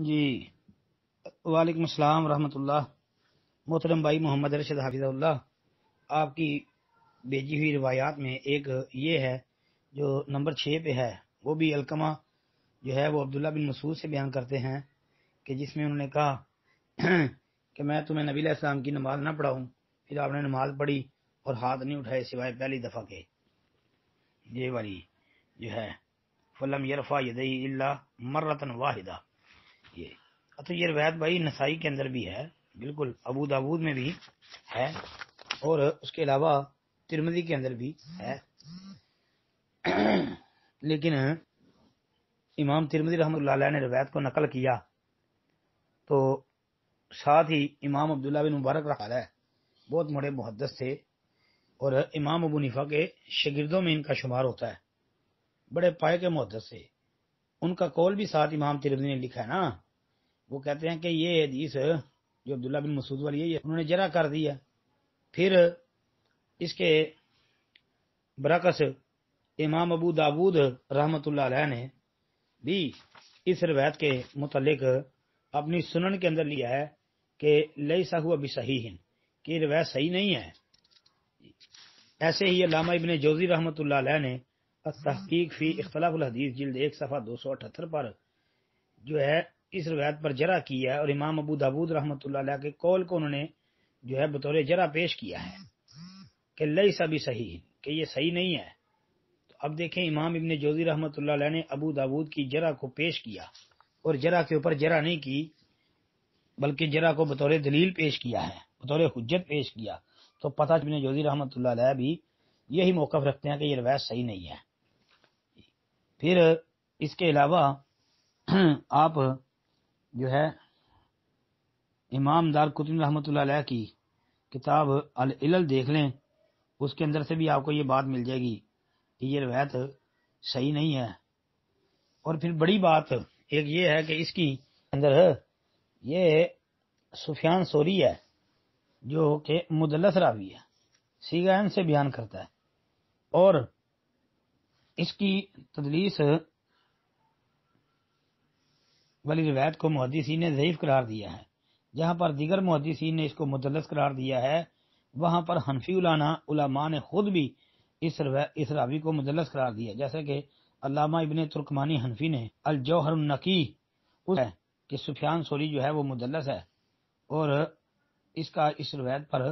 جی وعلیکم السلام ورحمۃ اللہ۔ محترم بھائی محمد ارشد حافظ اللہ، آپ کی بھیجی ہوئی روایات میں ایک یہ ہے جو نمبر 6 پہ ہے، وہ بھی علقمہ جو ہے وہ عبداللہ بن مسعود سے بیان کرتے ہیں کہ جس میں انہوں نے کہا کہ میں تمہیں نبی علیہ السلام کی نماز نہ پڑھاؤں، پھر آپ نے نماز پڑھی اور ہاتھ نہیں اٹھائے سوائے پہلی دفعہ کے، یہ والی جو ہے فلم یرفع یدیہ الا مرۃ واحدہ۔ یہ روایت بھائی نسائی کے اندر بھی ہے، بالکل ابو داود میں بھی ہے، اور اس کے علاوہ ترمذی کے اندر بھی ہے، لیکن امام ترمذی رحمۃ اللہ علیہ نے روایت کو نقل کیا تو ساتھ ہی امام عبداللہ بن مبارک رحمہ اللہ بہت بڑے محدث تھے اور امام ابو حنیفہ کے شاگردوں میں ان کا شمار ہوتا ہے، بڑے پائے کے محدث سے۔ ان کا قول بھی ساتھ امام ترمذی نے لکھا ہے نا، وہ کہتے ہیں کہ یہ حدیث جو عبداللہ بن مسعود والی ہے یہ انہوں نے جرح کر دی ہے۔ پھر اس کے برعکس امام ابو داود رحمۃ اللہ علیہ نے بھی اس روایت کے متعلق اپنی سنن کے اندر لیا ہے کہ لیسا ہوا بصحیح، کہ یہ روایت صحیح نہیں ہے۔ ایسے ہی علامہ ابن جوزی رحمۃ اللہ علیہ نے التحقیق فی اختلاف الحدیث جلد 1 صفحہ 278 پر جو ہے اس روایت پر جرح کیا ہے، اور امام ابو داود رحمۃ اللہ علیہ کے قول کو انہوں نے جو ہے بطور جرح پیش کیا ہے کہ لیسا بصحیح، کہ یہ صحیح نہیں ہے۔ تو اب دیکھیں امام ابن جوزی رحمۃ اللہ علیہ نے ابو داود کی جرح کو پیش کیا، اور جرح کے اوپر جرح نہیں کی بلکہ جرح کو بطور دلیل پیش کیا ہے، بطور حجت پیش کیا، تو پتہ ابن جوزی رحمۃ اللہ علیہ بھی یہی موقف رکھتے ہیں کہ یہ روایت صحیح نہیں ہے۔ پھر اس کے علاوہ آپ جو ہے امام دار قطنی رحمۃ اللہ علیہ کی کتاب العلل دیکھ لیں، اس کے اندر سے بھی آپ کو یہ بات مل جائے گی کہ یہ روایت صحیح نہیں ہے۔ اور پھر بڑی بات ایک یہ ہے کہ اس کی اندر یہ سفیان ثوری ہے جو کہ مدلس راوی ہے، سیغان سے بیان کرتا ہے، اور اس کی تدلیس والی روایت کو محدثین نے ضعیف قرار دیا ہے۔ جہاں پر دیگر محدثین نے اس کو مدلس قرار دیا ہے، وہاں پر حنفی علماء نے خود بھی اس راوی کو مدلس قرار دیا، جیسے کہ علامہ ابن ترکمانی حنفی نے الجوہر النقی ہے کہ سفیان ثوری جو ہے وہ مدلس ہے، اور اس کا اس روایت پر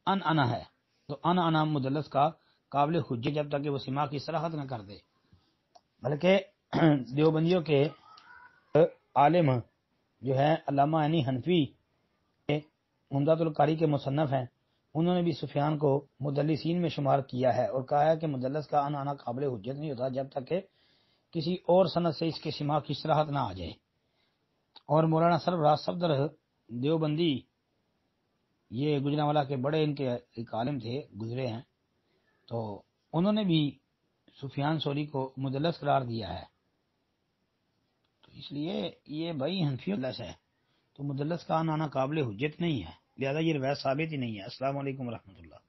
انا ہے، تو انا مدلس کا قابل حجت جب تک کہ وہ سماع کی صراحت نہ کر دے۔ بلکہ دیوبندیوں کے عالم جو ہے علامہ حنفی عمدۃ القاری کے مصنف ہیں، انہوں نے بھی سفیان کو مدلسین میں شمار کیا ہے، اور کہا ہے کہ مدلس کا انا قابل حجت نہیں ہوتا جب تک کہ کسی اور سند سے اس کے سماع کی صراحت نہ آ جائے۔ اور مولانا سرفراز صفدر دیوبندی یہ گجرانوالہ کے بڑے ان کے ایک عالم تھے، گزرے ہیں، تو انہوں نے بھی سفیان ثوری کو مدلس قرار دیا ہے۔ تو اس لیے یہ بھائی حنفی مدلس ہے، تو مدلس کا آنا قابل حجت نہیں ہے، لہذا یہ روایت ثابت ہی نہیں ہے۔ السلام علیکم ورحمۃ اللہ۔